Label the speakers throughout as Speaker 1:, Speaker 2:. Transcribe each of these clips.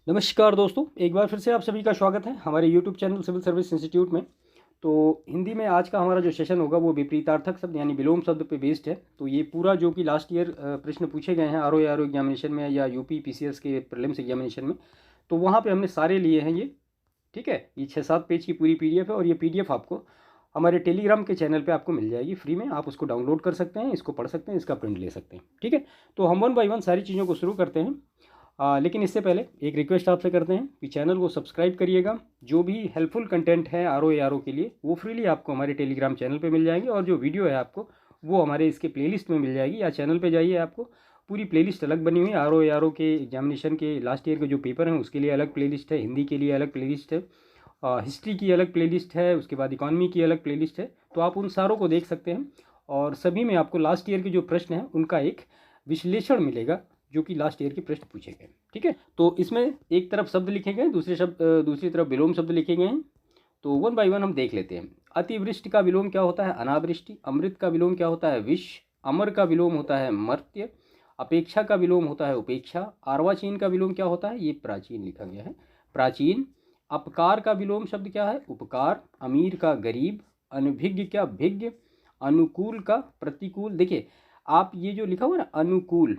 Speaker 1: नमस्कार दोस्तों, एक बार फिर से आप सभी का स्वागत है हमारे YouTube channel civil service institute में। तो हिंदी में आज का हमारा जो सेशन होगा वो विपरीतार्थक शब्द यानी विलोम शब्द पे बेस्ड है। तो ये पूरा जो कि लास्ट ईयर प्रश्न पूछे गए हैं आर एग्जामिनेशन में या यूपी पीसीएस के प्रीलिम्स एग्जामिनेशन में, तो वहाँ पे हमने सारे लिए हैं ये। ठीक है, ये 6-7 पेज की पूरी पीडीएफ है और ये पीडीएफ आपको हमारे टेलीग्राम के चैनल पे आपको मिल जाएगी फ्री में। आप उसको डाउनलोड कर सकते हैं, इसको पढ़ सकते हैं, इसका प्रिंट ले सकते हैं। ठीक है, तो हम वन बाय वन सारी चीज़ों को शुरू करते हैं। लेकिन इससे पहले एक रिक्वेस्ट आपसे करते हैं कि चैनल को सब्सक्राइब करिएगा। जो भी हेल्पफुल कंटेंट है आर के लिए वो फ्रीली आपको हमारे टेलीग्राम चैनल पे मिल जाएंगे, और जो वीडियो है आपको वो हमारे इसके प्लेलिस्ट में मिल जाएगी। या चैनल पे जाइए, आपको पूरी प्लेलिस्ट अलग बनी हुई है। आर के एग्जामिनेशन के लास्ट ईयर के जो पेपर हैं उसके लिए अलग प्लेलिस्ट है, हिंदी के लिए अलग प्लेलिस्ट है, हिस्ट्री की अलग प्लेलिस्ट है, उसके बाद इकॉनमी की अलग प्लेलिस्ट है। तो आप उन सारों को देख सकते हैं, और सभी में आपको लास्ट ईयर के जो प्रश्न हैं उनका एक विश्लेषण मिलेगा जो कि लास्ट ईयर के प्रश्न पूछे गए। ठीक है, तो इसमें एक तरफ शब्द लिखे गए, दूसरी तरफ विलोम शब्द लिखे गए हैं। तो वन बाय वन हम देख लेते हैं। अतिवृष्टि का विलोम क्या होता है? अनावृष्टि। अमृत का विलोम क्या होता है? विष। अमर का विलोम होता है मर्त्य। अपेक्षा का विलोम होता है उपेक्षा। अर्वाचीन का विलोम क्या होता है? ये प्राचीन लिखा गया है, प्राचीन। अपकार का विलोम शब्द क्या है? उपकार। अमीर का गरीब। अनभिज्ञ क्या? भिज्ञ। अनुकूल का प्रतिकूल। देखिए, आप ये जो लिखा हुआ ना अनुकूल,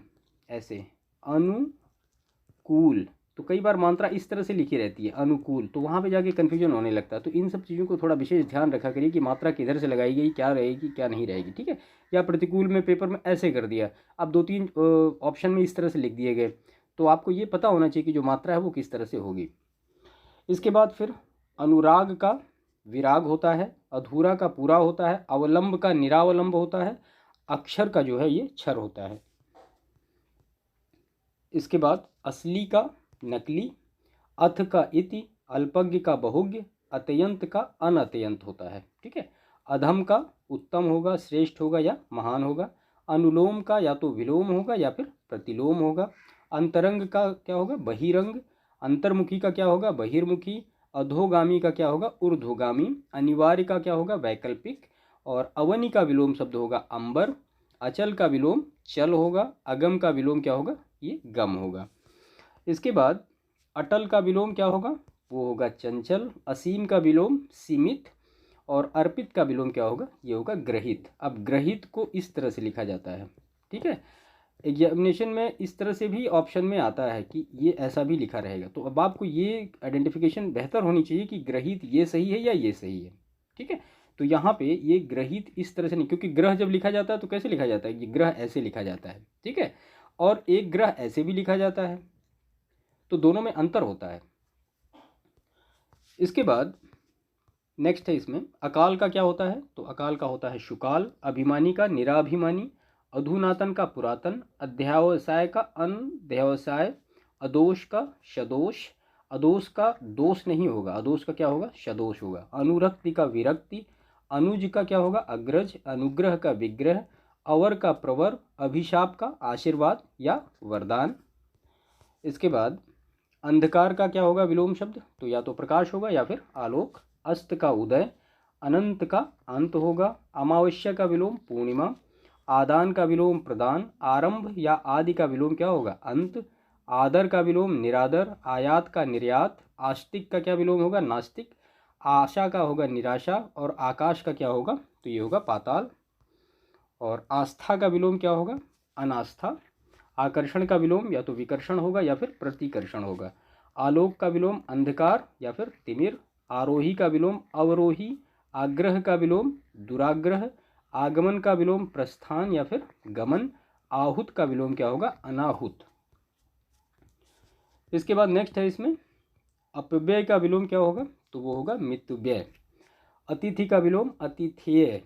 Speaker 1: ऐसे अनुकूल, तो कई बार मात्रा इस तरह से लिखी रहती है अनुकूल, तो वहाँ पे जाके कन्फ्यूजन होने लगता है। तो इन सब चीज़ों को थोड़ा विशेष ध्यान रखा करिए कि मात्रा किधर से लगाई गई, क्या रहेगी क्या नहीं रहेगी। ठीक है, या प्रतिकूल में पेपर में ऐसे कर दिया, अब 2-3 ऑप्शन में इस तरह से लिख दिए गए, तो आपको ये पता होना चाहिए कि जो मात्रा है वो किस तरह से होगी। इसके बाद फिर अनुराग का विराग होता है, अधूरा का पूरा होता है, अवलंब का निरावलंब होता है, अक्षर का जो है ये क्षर होता है। इसके बाद असली का नकली, अथ का इति, अल्पज्ञ का बहुज्ञ, अत्यंत का अनत्यंत होता है। ठीक है, अधम का उत्तम होगा, श्रेष्ठ होगा या महान होगा। अनुलोम का या तो विलोम होगा या फिर प्रतिलोम होगा। अंतरंग का क्या होगा? बहिरंग। अंतर्मुखी का क्या होगा? बहिर्मुखी। अधोगामी का क्या होगा? ऊर्ध्वगामी। अनिवार्य का क्या होगा? वैकल्पिक। और अवनि का विलोम शब्द होगा अंबर। अचल का विलोम चल होगा। अगम का विलोम क्या होगा? ये गम होगा। इसके बाद अटल का विलोम क्या होगा? वो होगा चंचल। असीम का विलोम सीमित। और अर्पित का विलोम क्या होगा? ये होगा ग्रहित। अब ग्रहित को इस तरह से लिखा जाता है। ठीक है, एग्जामिनेशन में इस तरह से भी ऑप्शन में आता है कि ये ऐसा भी लिखा रहेगा। तो अब आपको ये आइडेंटिफिकेशन बेहतर होनी चाहिए कि ग्रहित ये सही है या ये सही है। ठीक है, तो यहाँ पे ये ग्रहित इस तरह से नहीं, क्योंकि ग्रह जब लिखा जाता है तो कैसे लिखा जाता है? ये ग्रह ऐसे लिखा जाता है। ठीक है, और एक ग्रह ऐसे भी लिखा जाता है, तो दोनों में अंतर होता है। इसके बाद नेक्स्ट है, इसमें अकाल का क्या होता है? तो अकाल का होता है शुकाल। अभिमानी का निराभिमानी। अधुनातन का पुरातन। अध्यावसाय का अनध्यावसाय। अदोष का शदोष। अदोष का दोष नहीं होगा, अदोष का क्या होगा? शदोष होगा। अनुरक्ति का विरक्ति। अनुज का क्या होगा? अग्रज। अनुग्रह का विग्रह। अवर का प्रवर। अभिशाप का आशीर्वाद या वरदान। इसके बाद अंधकार का क्या होगा विलोम शब्द? तो या तो प्रकाश होगा या फिर आलोक। अस्त का उदय। अनंत का अंत होगा। अमावस्या का विलोम पूर्णिमा। आदान का विलोम प्रदान। आरंभ या आदि का विलोम क्या होगा? अंत। आदर का विलोम निरादर। आयात का निर्यात। आस्तिक का क्या विलोम होगा? नास्तिक। आशा का होगा निराशा। और आकाश का क्या होगा? तो ये होगा पाताल। और आस्था का विलोम क्या होगा? अनास्था। आकर्षण का विलोम या तो विकर्षण होगा या फिर प्रतिकर्षण होगा। आलोक का विलोम अंधकार या फिर तिमिर। आरोही का विलोम अवरोही। आग्रह का विलोम दुराग्रह। आगमन का विलोम प्रस्थान या फिर गमन। आहूत का विलोम क्या होगा? अनाहुत। इसके बाद नेक्स्ट है, इसमें अपव्यय का विलोम क्या होगा? तो वो होगा मितव्यय। अतिथि का विलोम अतिथेय।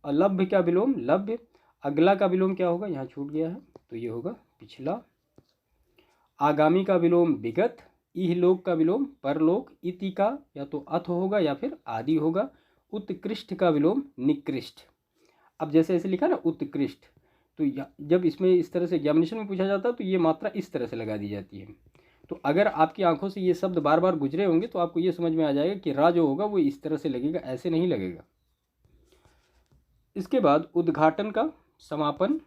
Speaker 1: अलभ्य का विलोम लभ्य। अगला का विलोम क्या होगा? यहाँ छूट गया है, तो ये होगा पिछला। आगामी का विलोम विगत। इहलोक का विलोम परलोक। इति का या तो अथ होगा या फिर आदि होगा। उत्कृष्ट का विलोम निकृष्ट। अब जैसे ऐसे लिखा ना उत्कृष्ट, तो जब इसमें इस तरह से एग्जामिनेशन में पूछा जाता है तो ये मात्रा इस तरह से लगा दी जाती है। तो अगर आपकी आंखों से ये शब्द बार बार गुजरे होंगे तो आपको ये समझ में आ जाएगा कि रा जो होगा वो इस तरह से लगेगा, ऐसे नहीं लगेगा। इसके बाद उद्घाटन का समापन।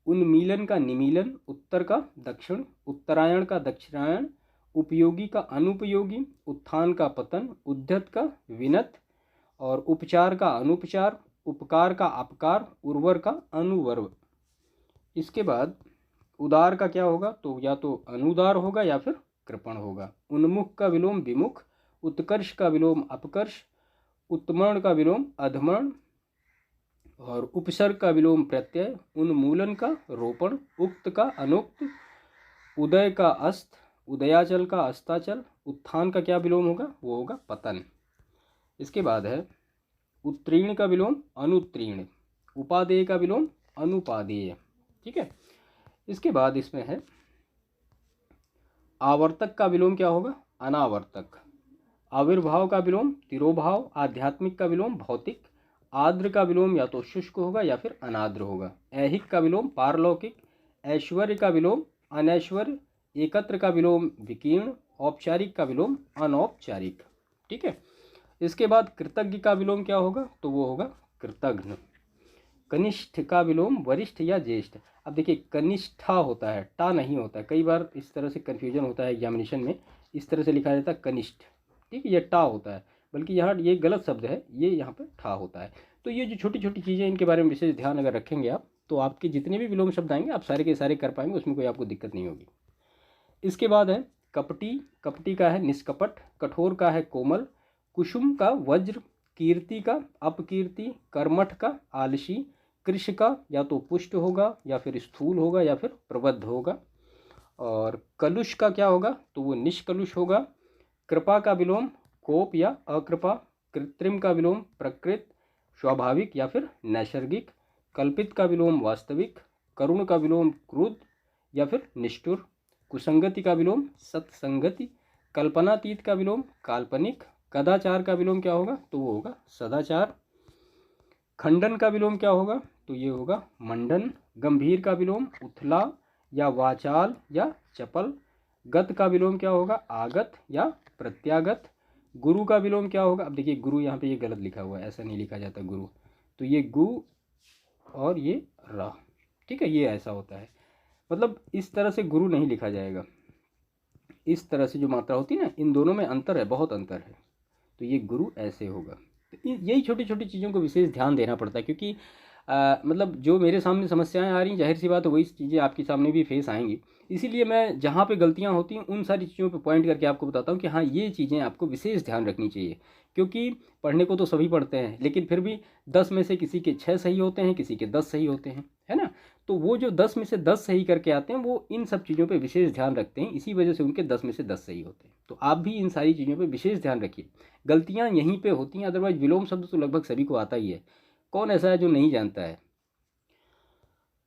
Speaker 1: उन्मीलन का निमीलन। उत्तर का दक्षिण। उत्तरायण का दक्षिणायन। उपयोगी का अनुपयोगी, उत्थान का पतन, उद्धत का विनत, और उपचार का अनुपचार, उपकार का अपकार, उर्वर का अनुवर्व। इसके बाद उदार का क्या होगा, तो या तो अनुदार होगा या फिर कृपण होगा। उन्मुख का विलोम विमुख, उत्कर्ष का विलोम अपकर्ष, उत्मर्ण का विलोम अधमर्ण, और उपसर्ग का विलोम प्रत्यय, उन्मूलन का रोपण, उक्त का अनुक्त, उदय का अस्त, उदयाचल का अस्ताचल, उत्थान का क्या विलोम होगा, वो होगा पतन। इसके बाद है उत्तीर्ण का विलोम अनुत्तीर्ण, उपादेय का विलोम अनुपादेय। ठीक है। इसके बाद इसमें है आवर्तक का विलोम क्या होगा, अनावर्तक। आविर्भाव का विलोम तिरोभाव, आध्यात्मिक का विलोम भौतिक, आर्द्र का विलोम या तो शुष्क होगा या फिर अनाद्र होगा, ऐहिक का विलोम पारलौकिक, ऐश्वर्य का विलोम अनैश्वर्य, एकत्र का विलोम विकीर्ण, औपचारिक का विलोम अनौपचारिक। ठीक है। इसके बाद कृतज्ञ का विलोम क्या होगा, तो वो होगा कृतघ्न। कनिष्ठ का विलोम वरिष्ठ या ज्येष्ठ। अब देखिए कनिष्ठा होता है, टा नहीं होता है, कई बार इस तरह से कन्फ्यूजन होता है एग्जामिनेशन में, इस तरह से लिखा जाता है कनिष्ठ। ठीक है, ये टा होता है, बल्कि यहाँ ये गलत शब्द है, ये यहाँ पे ठा होता है। तो ये जो छोटी छोटी चीज़ें, इनके बारे में विशेष ध्यान अगर रखेंगे आप, तो आपके जितने भी विलोम शब्द आएंगे आप सारे के सारे कर पाएंगे, उसमें कोई आपको दिक्कत नहीं होगी। इसके बाद है कपटी। कपटी का है निष्कपट, कठोर का है कोमल, कुसुम का वज्र, कीर्ति का अपकीर्ति, कर्मठ का आलसी, कृश का या तो पुष्ट होगा या फिर स्थूल होगा या फिर प्रबद्ध होगा, और कलुष का क्या होगा, तो वो निष्कलुष होगा। कृपा का विलोम कोप या अकृपा, कृत्रिम का विलोम प्रकृत, स्वाभाविक या फिर नैसर्गिक, कल्पित का विलोम वास्तविक, करुण का विलोम क्रुद्ध या फिर निष्ठुर, कुसंगति का विलोम सत्संगति, कल्पनातीत का विलोम काल्पनिक, कदाचार का विलोम क्या होगा, तो वो होगा सदाचार, खंडन का विलोम क्या होगा, तो ये होगा मंडन, गंभीर का विलोम उथला या वाचाल या चपल, गत का विलोम क्या होगा आगत या प्रत्यागत, गुरु का विलोम क्या होगा, अब देखिए गुरु यहाँ पे ये गलत लिखा हुआ है, ऐसा नहीं लिखा जाता गुरु, तो ये गु और ये रा। ठीक है, ये ऐसा होता है, मतलब इस तरह से गुरु नहीं लिखा जाएगा, इस तरह से जो मात्रा होती है ना, इन दोनों में अंतर है, बहुत अंतर है, तो ये गुरु ऐसे होगा। तो यही छोटी छोटी चीज़ों को विशेष ध्यान देना पड़ता है, क्योंकि मतलब जो मेरे सामने समस्याएं आ रही हैं, जाहिर सी बात है वही चीज़ें आपके सामने भी फेस आएंगी, इसीलिए मैं जहाँ पे गलतियाँ होती हैं उन सारी चीज़ों पे पॉइंट करके आपको बताता हूँ कि हाँ ये चीज़ें आपको विशेष ध्यान रखनी चाहिए। क्योंकि पढ़ने को तो सभी पढ़ते हैं, लेकिन फिर भी 10 में से किसी के 6 सही होते हैं, किसी के 10 सही होते हैं, है ना। तो वो जो 10 में से 10 सही करके आते हैं, वो इन सब चीज़ों पे विशेष ध्यान रखते हैं, इसी वजह से उनके 10 में से 10 सही होते हैं। तो आप भी इन सारी चीज़ों पे विशेष ध्यान रखिए, गलतियाँ यहीं पे होती हैं, अदरवाइज विलोम शब्द तो लगभग सभी को आता ही है, कौन ऐसा है जो नहीं जानता है।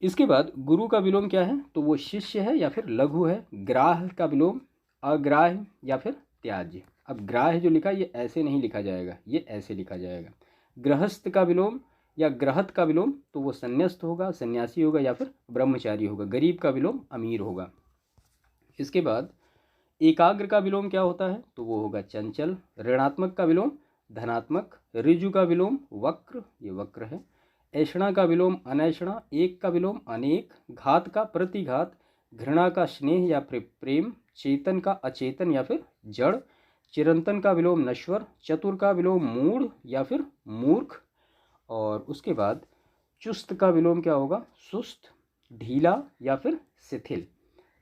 Speaker 1: इसके बाद गुरु का विलोम क्या है, तो वो शिष्य है या फिर लघु है। ग्राह का विलोम अग्राह्य या फिर त्याज्य। अब ग्राह्य जो लिखा ये ऐसे नहीं लिखा जाएगा, ये ऐसे लिखा जाएगा। गृहस्थ का विलोम या ग्रहत का विलोम, तो वो संन्यास्त होगा, सन्यासी होगा या फिर ब्रह्मचारी होगा। गरीब का विलोम अमीर होगा। इसके बाद एकाग्र का विलोम क्या होता है, तो वो होगा चंचल। ऋणात्मक का विलोम धनात्मक। ऋजु का विलोम वक्र, ये वक्र है। ऐषणा का विलोम अनैषणा। एक का विलोम अनेक। घात का प्रतिघात। घृणा का स्नेह या फिर प्रेम। चेतन का अचेतन या फिर जड़। चिरंतन का विलोम नश्वर। चतुर का विलोम मूढ़ या फिर मूर्ख। और उसके बाद चुस्त का विलोम क्या होगा, सुस्त, ढीला या फिर शिथिल।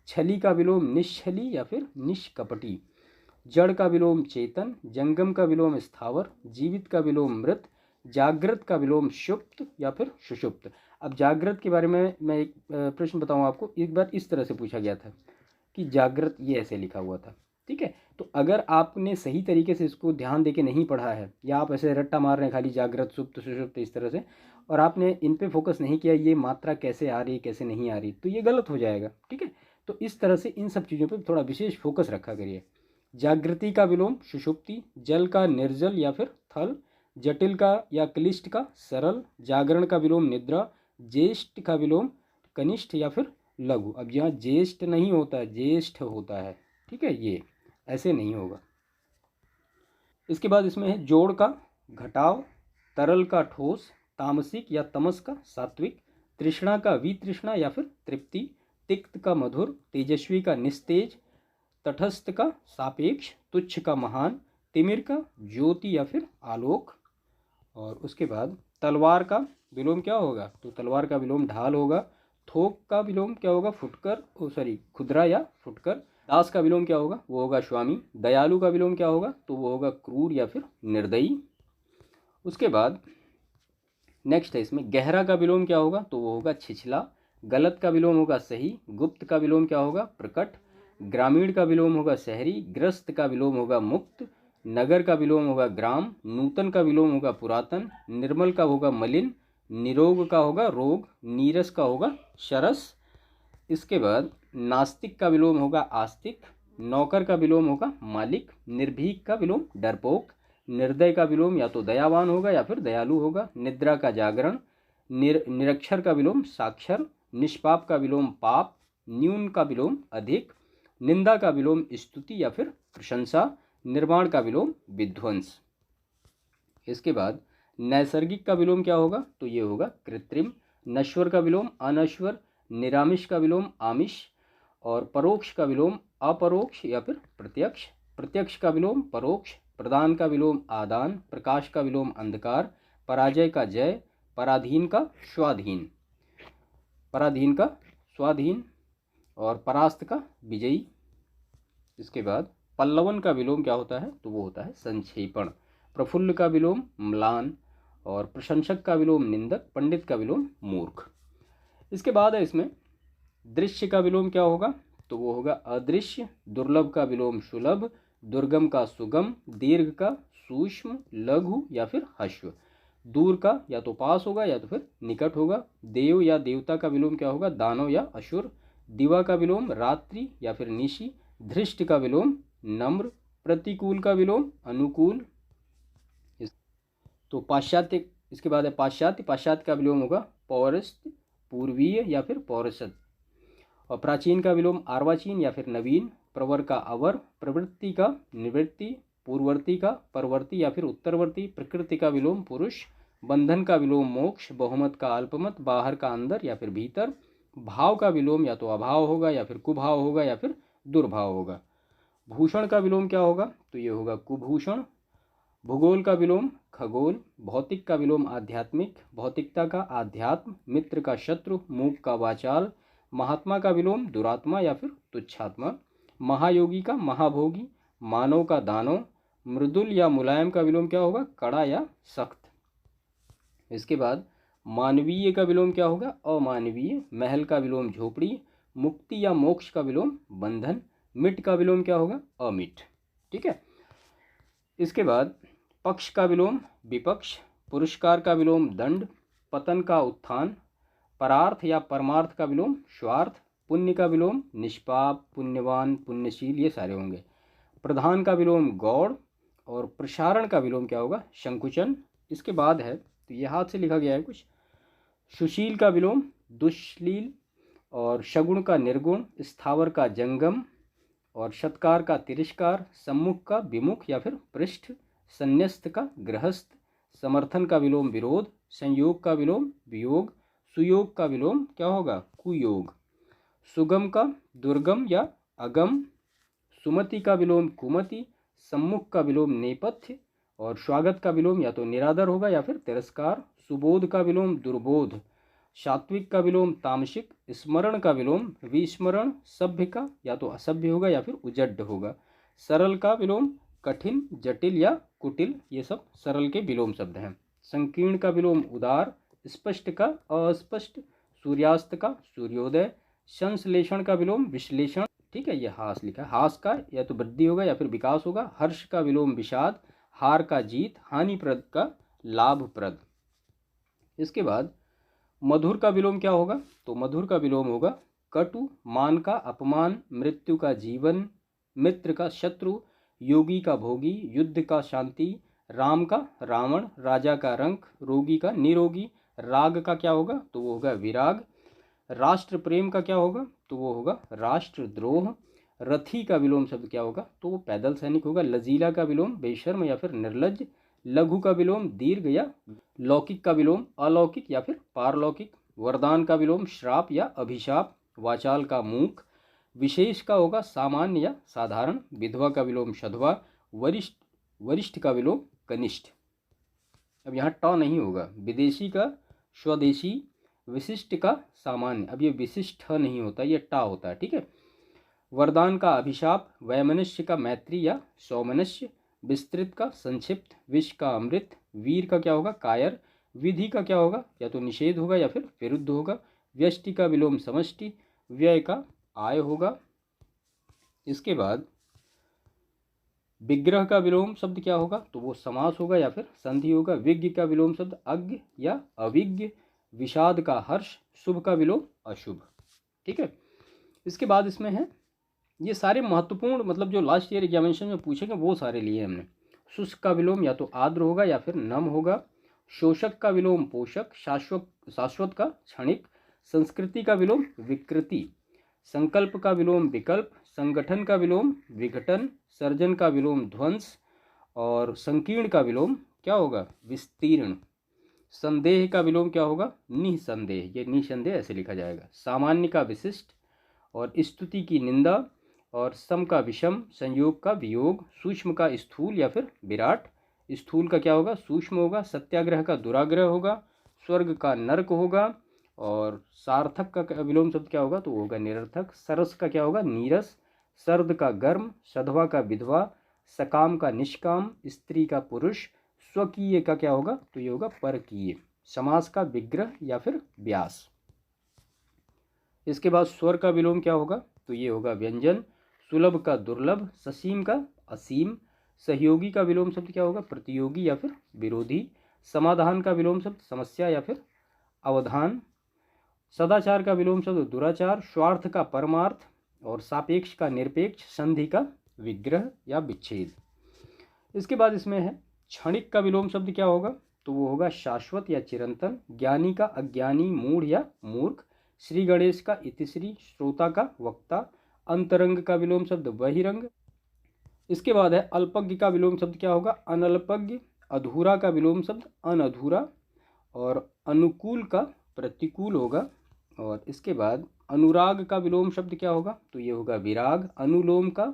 Speaker 1: छली का विलोम निश्छली या फिर निष्कपटी। जड़ का विलोम चेतन। जंगम का विलोम स्थावर। जीवित का विलोम मृत। जागृत का विलोम सुप्त या फिर सुषुप्त। अब जागृत के बारे में मैं एक प्रश्न बताऊं आपको, एक बार इस तरह से पूछा गया था कि जागृत ये ऐसे लिखा हुआ था, ठीक है। तो अगर आपने सही तरीके से इसको ध्यान देके नहीं पढ़ा है, या आप ऐसे रट्टा मार रहे हैं खाली जागृत सुप्त सुषुप्त इस तरह से, और आपने इन पे फोकस नहीं किया ये मात्रा कैसे आ रही है कैसे नहीं आ रही, तो ये गलत हो जाएगा, ठीक है। तो इस तरह से इन सब चीज़ों पे थोड़ा विशेष फोकस रखा करिए। जागृति का विलोम सुषुप्ति। जल का निर्जल या फिर थल। जटिल का या क्लिष्ट का सरल। जागरण का विलोम निद्रा। ज्येष्ठ का विलोम कनिष्ठ या फिर लघु। अब यहाँ ज्येष्ठ नहीं होता है, ज्येष्ठ होता है, ठीक है, ये ऐसे नहीं होगा। इसके बाद इसमें है जोड़ का घटाव। तरल का ठोस। तामसिक या तमस का सात्विक। तृष्णा का वितृष्णा या फिर तृप्ति। तिक्त का मधुर। तेजस्वी का निस्तेज। तटस्थ का सापेक्ष, तुच्छ का महान, तिमिर का ज्योति या फिर आलोक। और उसके बाद तलवार का विलोम क्या होगा, तो तलवार का विलोम ढाल होगा। थोक का विलोम क्या होगा, फुटकर, खुदरा या फुटकर। दास का विलोम क्या होगा, वो होगा स्वामी। दयालु का विलोम क्या होगा, तो वो होगा क्रूर या फिर निर्दयी। उसके बाद नेक्स्ट है इसमें गहरा का विलोम क्या होगा, तो वो होगा छिछला। गलत का विलोम होगा सही। गुप्त का विलोम क्या होगा, प्रकट। ग्रामीण का विलोम होगा शहरी। ग्रस्त का विलोम होगा मुक्त। नगर का विलोम होगा ग्राम। नूतन का विलोम होगा पुरातन। निर्मल का होगा मलिन। निरोग का होगा रोग। नीरस का होगा शरस। इसके बाद नास्तिक का विलोम होगा आस्तिक। नौकर का विलोम होगा मालिक। निर्भीक का विलोम डरपोक। निर्दय का विलोम या तो दयावान होगा या फिर दयालु होगा। निद्रा का जागरण। निरक्षर का विलोम साक्षर। निष्पाप का विलोम पाप। न्यून का विलोम अधिक। निंदा का विलोम स्तुति या फिर प्रशंसा। निर्माण का विलोम विध्वंस। इसके बाद नैसर्गिक का विलोम क्या होगा, तो ये होगा कृत्रिम। नश्वर का विलोम अनश्वर। निरामिष का विलोम आमिष। और परोक्ष का विलोम अपरोक्ष या फिर प्रत्यक्ष। प्रत्यक्ष का विलोम परोक्ष। प्रदान का विलोम आदान। प्रकाश का विलोम अंधकार। पराजय का जय। पराधीन का स्वाधीन। पराधीन का स्वाधीन। और परास्त का विजयी। इसके बाद पल्लवन का विलोम क्या होता है, तो वो होता है संक्षेपण। प्रफुल्ल का विलोम म्लान। और प्रशंसक का विलोम निंदक। पंडित का विलोम मूर्ख। इसके बाद है इसमें दृश्य का विलोम क्या होगा, तो वो होगा अदृश्य। दुर्लभ का विलोम सुलभ। दुर्गम का सुगम। दीर्घ का सूक्ष्म लघु या फिर हश्व। दूर का या तो पास होगा या तो फिर निकट होगा। देव या देवता का विलोम क्या होगा, दानव या असुर। दिवा का विलोम रात्रि या फिर निशि। धृष्ट का विलोम नम्र। प्रतिकूल का विलोम अनुकूल। तो पाश्चात्य, इसके बाद है पाश्चात्य। पाश्चात्य का विलोम होगा पौरस्त्य, पूर्वीय या फिर पौरसत। और प्राचीन का विलोम अर्वाचीन या फिर नवीन। प्रवर का अवर। प्रवृत्ति का निवृत्ति। पूर्ववर्ती का परवर्ती या फिर उत्तरवर्ती। प्रकृति का विलोम पुरुष। बंधन का विलोम मोक्ष। बहुमत का अल्पमत। बाहर का अंदर या फिर भीतर। भाव का विलोम या तो अभाव होगा या फिर कुभाव होगा या फिर दुर्भाव होगा। भूषण का विलोम क्या होगा, तो ये होगा कुभूषण। भूगोल का विलोम खगोल। भौतिक का विलोम आध्यात्मिक। भौतिकता का आध्यात्म। मित्र का शत्रु। मूक का वाचाल। महात्मा का विलोम दुरात्मा या फिर तुच्छात्मा। महायोगी का महाभोगी। मानव का दानव। मृदुल या मुलायम का विलोम क्या होगा, कड़ा या सख्त। इसके बाद मानवीय का विलोम क्या होगा, अमानवीय। महल का विलोम झोपड़ी। मुक्ति या मोक्ष का विलोम बंधन। मिट का विलोम क्या होगा, अमिट। ठीक है। इसके बाद पक्ष का विलोम विपक्ष। पुरस्कार का विलोम दंड। पतन का उत्थान। परार्थ या परमार्थ का विलोम स्वार्थ। पुण्य का विलोम निष्पाप, पुण्यवान, पुण्यशील, ये सारे होंगे। प्रधान का विलोम गौड़। और प्रसारण का विलोम क्या होगा, संकुचन। इसके बाद है, तो ये हाथ से लिखा गया है कुछ। सुशील का विलोम दुश्लील। और शगुण का निर्गुण। स्थावर का जंगम। और सत्कार का तिरस्कार। सम्मुख का विमुख या फिर पृष्ठ। संन्यस्त का गृहस्थ। समर्थन का विलोम विरोध। संयोग का विलोम वियोग। सुयोग का विलोम क्या होगा, कुयोग। सुगम का दुर्गम या अगम। सुमति का विलोम कुमति। सम्मुख का विलोम नेपथ्य। और स्वागत का विलोम या तो निरादर होगा या फिर तिरस्कार। सुबोध का विलोम दुर्बोध। सात्विक का विलोम तामसिक। स्मरण का विलोम विस्मरण। सभ्य का या तो असभ्य होगा या फिर उजड्ड होगा। सरल का विलोम कठिन, जटिल या कुटिल, ये सब सरल के विलोम शब्द हैं। संकीर्ण का विलोम उदार। स्पष्ट का अस्पष्ट। सूर्यास्त का सूर्योदय। संश्लेषण का विलोम विश्लेषण। ठीक है, ये हास लिखा है। हास का या तो वृद्धि होगा या फिर विकास होगा। हर्ष का विलोम विषाद। हार का जीत। हानिप्रद का लाभप्रद। इसके बाद मधुर का विलोम क्या होगा, तो मधुर का विलोम होगा कटु। मान का अपमान। मृत्यु का जीवन। मित्र का शत्रु। योगी का भोगी। युद्ध का शांति। राम का रावण। राजा का रंक। रोगी का निरोगी। राग का क्या होगा, तो वो होगा विराग। राष्ट्र प्रेम का क्या होगा, तो वो होगा राष्ट्रद्रोह। रथी का विलोम शब्द क्या होगा, तो वो पैदल सैनिक होगा। लजीला का विलोम बेशर्म या फिर निर्लज्ज। लघु का विलोम दीर्घ या लौकिक का विलोम अलौकिक या फिर पारलौकिक। वरदान का विलोम श्राप या अभिशाप। वाचाल का मूक। विशेष का होगा सामान्य या साधारण, विधवा का विलोम शधवा, वरिष्ठ वरिष्ठ का विलोम कनिष्ठ। अब यहाँ ट नहीं होगा, विदेशी का स्वदेशी, विशिष्ट का सामान्य। अब ये विशिष्ट नहीं होता, ये टा होता है, ठीक है। वरदान का अभिशाप, वैमनस्य का मैत्री या सौमनस्य, विस्तृत का संक्षिप्त, विष का अमृत, वीर का क्या होगा कायर, विधि का क्या होगा या तो निषेध होगा या फिर विरुद्ध होगा, व्यष्टि का विलोम समष्टि, व्यय का आय होगा। इसके बाद विग्रह का विलोम शब्द क्या होगा, तो वो समास होगा या फिर संधि होगा। विज्ञ का विलोम शब्द अज्ञ या अविज्ञ, विषाद का हर्ष, शुभ का विलोम अशुभ, ठीक है। इसके बाद इसमें है ये सारे महत्वपूर्ण, मतलब जो लास्ट ईयर एग्जामिनेशन में पूछेंगे वो सारे लिए हमने। शुष्क का विलोम या तो आर्द्र होगा या फिर नम होगा। शोषक का विलोम पोषक, शाश्वत का क्षणिक, संस्कृति का विलोम विकृति, संकल्प का विलोम विकल्प, संगठन का विलोम विघटन, सर्जन का विलोम ध्वंस, और संकीर्ण का विलोम क्या होगा विस्तीर्ण। संदेह का विलोम क्या होगा निसंदेह, ये निसंदेह ऐसे लिखा जाएगा। सामान्य का विशिष्ट, और स्तुति की निंदा, और सम का विषम, संयोग का वियोग, सूक्ष्म का स्थूल या फिर विराट, स्थूल का क्या होगा सूक्ष्म होगा। सत्याग्रह का दुराग्रह होगा। स्वर्ग का नरक होगा। और सार्थक का विलोम शब्द क्या होगा तो वो होगा निरर्थक। सरस का क्या होगा नीरस। सर्द का गर्म, सधवा का विधवा, सकाम का निष्काम, स्त्री का पुरुष, स्वकीय का क्या होगा तो ये होगा परकीय। समास का विग्रह या फिर व्यास। इसके बाद स्वर का विलोम क्या होगा तो ये होगा व्यंजन। सुलभ का दुर्लभ, ससीम का असीम। सहयोगी का विलोम शब्द क्या होगा प्रतियोगी या फिर विरोधी। समाधान का विलोम शब्द समस्या या फिर अवधान। सदाचार का विलोम शब्द दुराचार। स्वार्थ का परमार्थ, और सापेक्ष का निरपेक्ष। संधि का विग्रह या विच्छेद। इसके बाद इसमें है क्षणिक का विलोम शब्द क्या होगा तो वो होगा शाश्वत या चिरंतन। ज्ञानी का अज्ञानी, मूढ़ या मूर्ख। श्री गणेश का इतिश्री, श्रोता का वक्ता। अंतरंग का विलोम शब्द बहिरंग। इसके बाद है अल्पज्ञ का विलोम शब्द क्या होगा अनल्पज्ञ। अधूरा का विलोम शब्द अनअधूरा, और अनुकूल का प्रतिकूल होगा। और इसके बाद अनुराग का विलोम शब्द क्या होगा तो ये होगा विराग। अनुलोम का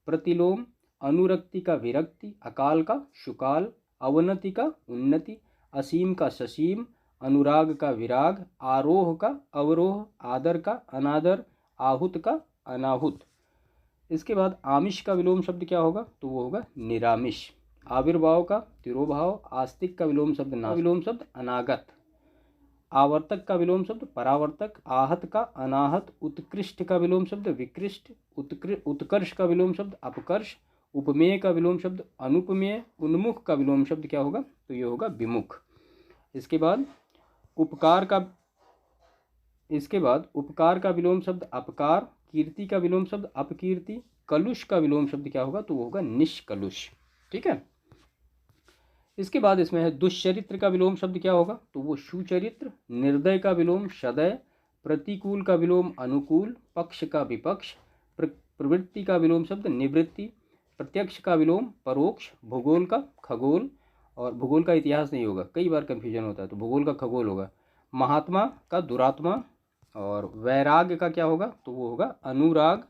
Speaker 1: प्रतिलोम। अनुरक्ति का विरक्ति। अकाल का शुकाल। अवनति का उन्नति। असीम का ससीम। अनुराग का विराग। आरोह का अवरोह। आदर का अनादर। आहुत का अनाहुत। इसके बाद आमिष का विलोम शब्द क्या होगा तो वो होगा निरामिष। आविर्भाव का तिरोभाव। आस्तिक का विलोम शब्द ना विलोम शब्द अनागत। आवर्तक का विलोम शब्द परावर्तक। आहत का अनाहत। उत्कृष्ट का विलोम शब्द विकृष्ट। उत्कर्ष का विलोम शब्द अपकर्ष। उपमेय का विलोम शब्द अनुपमेय। उन्मुख का विलोम शब्द क्या होगा तो ये होगा विमुख। इसके बाद उपकार का विलोम शब्द अपकार। कीर्ति का विलोम शब्द अपकीर्ति। कलुष का विलोम शब्द क्या होगा तो वो होगा निष्कलुष। ठीक है। इसके बाद इसमें है दुष्चरित्र का विलोम शब्द क्या होगा तो वो सुचरित्र। निर्दय का विलोम सदय। प्रतिकूल का विलोम अनुकूल। पक्ष का विपक्ष। प्रवृत्ति का विलोम शब्द निवृत्ति। प्रत्यक्ष का विलोम परोक्ष। भूगोल का खगोल, और भूगोल का इतिहास नहीं होगा, कई बार कंफ्यूजन होता है तो भूगोल का खगोल होगा। महात्मा का दुरात्मा, और वैराग का क्या होगा तो वो होगा अनुराग।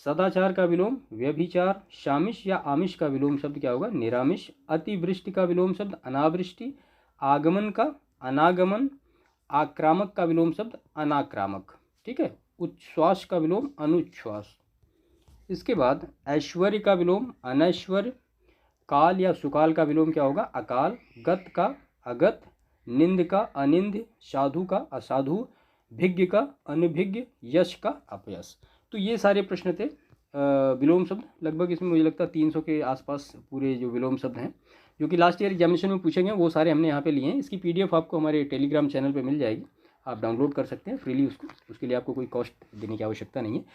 Speaker 1: सदाचार का विलोम व्यभिचार। शामिश या आमिष का विलोम शब्द क्या होगा निरामिष। अतिवृष्टि का विलोम शब्द अनावृष्टि। आगमन का अनागमन। आक्रामक का विलोम शब्द अनाक्रामक। ठीक है। उच्छ्वास का विलोम अनुच्छ्वास। इसके बाद ऐश्वर्य का विलोम अनैश्वर्य। काल या सुकाल का विलोम क्या होगा अकाल। गत का अगत। निंद का अनिंद। साधु का असाधु। भिज्ञ का अनभिज्ञ। यश का अपयश। तो ये सारे प्रश्न थे विलोम शब्द। लगभग इसमें मुझे लगता है 300 के आसपास पूरे जो विलोम शब्द हैं जो कि लास्ट ईयर एग्जामिनेशन में पूछे गए वो सारे हमने यहाँ पे लिए हैं। इसकी PDF आपको हमारे टेलीग्राम चैनल पे मिल जाएगी, आप डाउनलोड कर सकते हैं फ्रीली उसको, उसके लिए आपको कोई कॉस्ट देने की आवश्यकता नहीं है।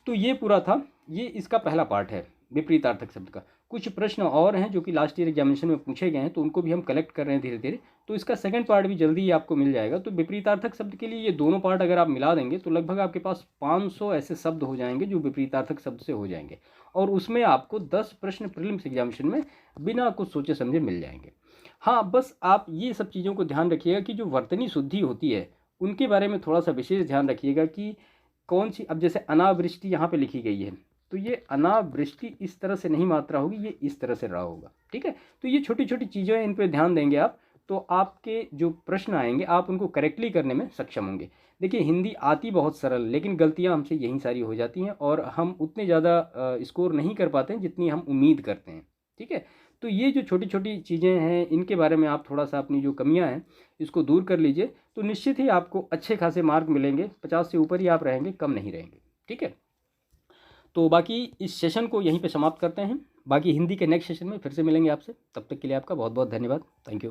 Speaker 1: तो ये पूरा था, ये इसका पहला पार्ट है विपरीतार्थक शब्द का। कुछ प्रश्न और हैं जो कि लास्ट ईयर एग्जामिनेशन में पूछे गए हैं तो उनको भी हम कलेक्ट कर रहे हैं धीरे धीरे, तो इसका सेकंड पार्ट भी जल्दी ही आपको मिल जाएगा। तो विपरीतार्थक शब्द के लिए ये दोनों पार्ट अगर आप मिला देंगे तो लगभग आपके पास 500 ऐसे शब्द हो जाएंगे जो विपरीतार्थक शब्द से हो जाएंगे, और उसमें आपको 10 प्रश्न प्रीलिम्स एग्जामिनेशन में बिना कुछ सोचे समझे मिल जाएंगे। हाँ, बस आप ये सब चीज़ों को ध्यान रखिएगा कि जो वर्तनी शुद्धि होती है उनके बारे में थोड़ा सा विशेष ध्यान रखिएगा कि कौन सी, अब जैसे अनावृष्टि यहाँ पे लिखी गई है, तो ये अनावृष्टि इस तरह से नहीं मात्रा होगी, ये इस तरह से रहा होगा। ठीक है, तो ये छोटी छोटी चीज़ें हैं, इन पर ध्यान देंगे आप, तो आपके जो प्रश्न आएंगे आप उनको करेक्टली करने में सक्षम होंगे। देखिए हिंदी आती बहुत सरल, लेकिन गलतियाँ हमसे यही सारी हो जाती हैं और हम उतने ज़्यादा स्कोर नहीं कर पाते हैं जितनी हम उम्मीद करते हैं। ठीक है, तो ये जो छोटी छोटी चीज़ें हैं इनके बारे में आप थोड़ा सा अपनी जो कमियां हैं इसको दूर कर लीजिए, तो निश्चित ही आपको अच्छे खासे मार्क मिलेंगे, 50 से ऊपर ही आप रहेंगे, कम नहीं रहेंगे। ठीक है, तो बाकी इस सेशन को यहीं पे समाप्त करते हैं, बाकी हिंदी के नेक्स्ट सेशन में फिर से मिलेंगे आपसे, तब तक के लिए आपका बहुत बहुत धन्यवाद। Thank you.